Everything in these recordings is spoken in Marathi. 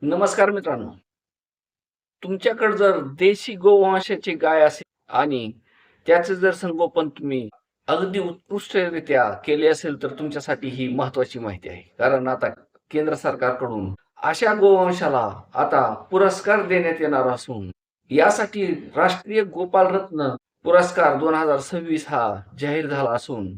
नमस्कार मित्रांनो. तुमच्याकडे जर देशी गोवंशाची गाय असेल आणि त्याचं जर संगोपन तुम्ही अगदी उत्कृष्टरित्या केले असेल तर तुमच्यासाठी ही महत्वाची माहिती आहे. कारण आता केंद्र सरकारकडून अशा गोवंशाला आता पुरस्कार देण्यात येणार असून यासाठी राष्ट्रीय गोपाल रत्न पुरस्कार 2026 हा जाहीर झाला असून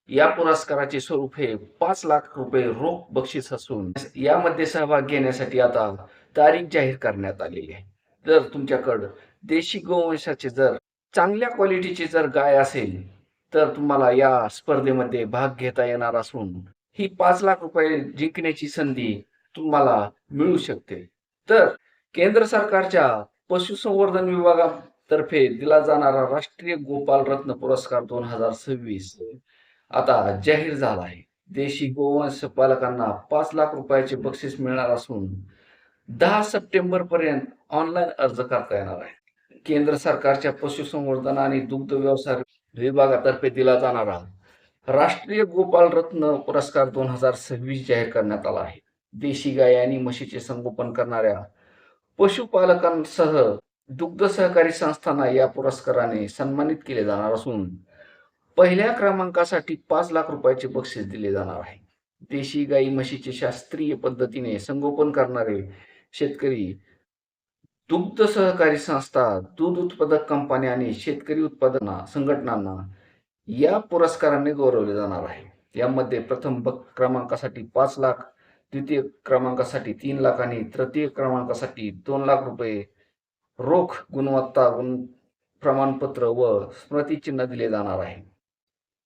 या पुरस्काराचे स्वरूप हे 5 लाख रुपये रोख बक्षीस असून यामध्ये सहभाग घेण्यासाठी आता तारीख जाहीर करण्यात आलेली आहे. जर तुमच्याकडं देशी गोवंशाचे जर चांगल्या क्वालिटीची जर गाय असेल तर तुम्हाला या स्पर्धेमध्ये भाग घेता येणार असून ही 5 लाख रुपये जिंकण्याची संधी तुम्हाला मिळू शकते. तर केंद्र सरकारच्या पशुसंवर्धन विभागातर्फे दिला जाणारा राष्ट्रीय गोपाल रत्न पुरस्कार 2026 आता जाहीर झाला आहे. देशी गोवंश पालकांना 5 लाख रुपयाचे बक्षीस मिळणार असून 10 सप्टेंबर पर्यंत ऑनलाईन अर्ज करता येणार आहे. केंद्र सरकारच्या पशुसंवर्धन आणि दुग्ध व्यवसाय विभागातर्फे दिला जाणारा राष्ट्रीय गोपाल रत्न पुरस्कार 2026 जाहीर करण्यात आला आहे. देशी गाय आणि म्हशीचे संगोपन करणाऱ्या पशुपालकांसह दुग्ध सहकारी संस्थांना या पुरस्काराने सन्मानित केले जाणार असून पहिल्या क्रमांकासाठी 5 लाख रुपयाचे बक्षीस दिले जाणार आहे. देशी गाई म्हशीचे शास्त्रीय पद्धतीने संगोपन करणारे शेतकरी, दुग्ध सहकारी संस्था, दूध उत्पादक कंपन्या आणि शेतकरी उत्पादन संघटनांना या पुरस्काराने गौरवले जाणार आहे. यामध्ये प्रथम क्रमांकासाठी 5 लाख, द्वितीय क्रमांकासाठी 3 लाख आणि तृतीय क्रमांकासाठी 2 लाख रुपये रोख गुणवत्ता प्रमाणपत्र व स्मृतिचिन्ह दिले जाणार आहे.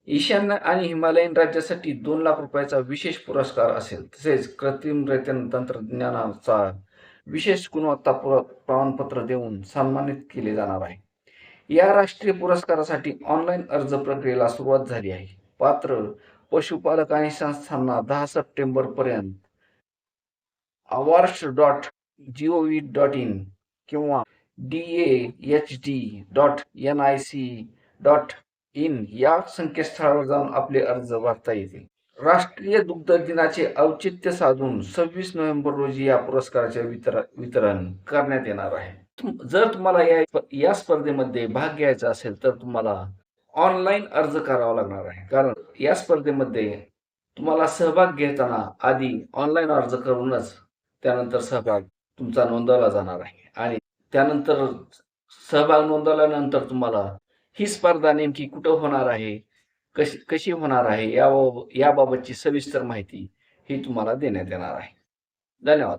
ईशान्य आणि हिमालयन राज्यासाठी 2 लाख रुपयाचा विशेष पुरस्कार असेल. तसेच कृत्रिम रेतन तंत्रज्ञानाचा विशेष गुणवत्ता प्रमाणपत्र देऊन सन्मानित केले जाणार आहे. या राष्ट्रीय पुरस्कारासाठी ऑनलाईन अर्ज प्रक्रियेला सुरुवात झाली आहे. पात्र पशुपालक आणि संस्थांना 10 सप्टेंबर पर्यंत awards.gov.in किंवा dahd.nic.in या संकेतस्थळावर जाऊन आपले अर्ज भरता येतील. राष्ट्रीय दुग्ध दिनाचे औचित्य साधून 26 नोव्हेंबर रोजी या पुरस्काराचे वितरण करण्यात येणार आहे. जर तुम्हाला या स्पर्धेमध्ये भाग घ्यायचा असेल तर तुम्हाला ऑनलाईन अर्ज करावा लागणार आहे. कारण या स्पर्धेमध्ये तुम्हाला सहभाग घेताना आधी ऑनलाईन अर्ज करूनच त्यानंतर सहभाग तुमचा नोंदवला जाणार आहे आणि त्यानंतर सहभाग नोंदवल्यानंतर तुम्हाला ही स्पर्धा नेमकी कुठं होणार आहे, कशी होणार आहे याबाबतची सविस्तर माहिती ही तुम्हाला देण्यात येणार आहे. धन्यवाद.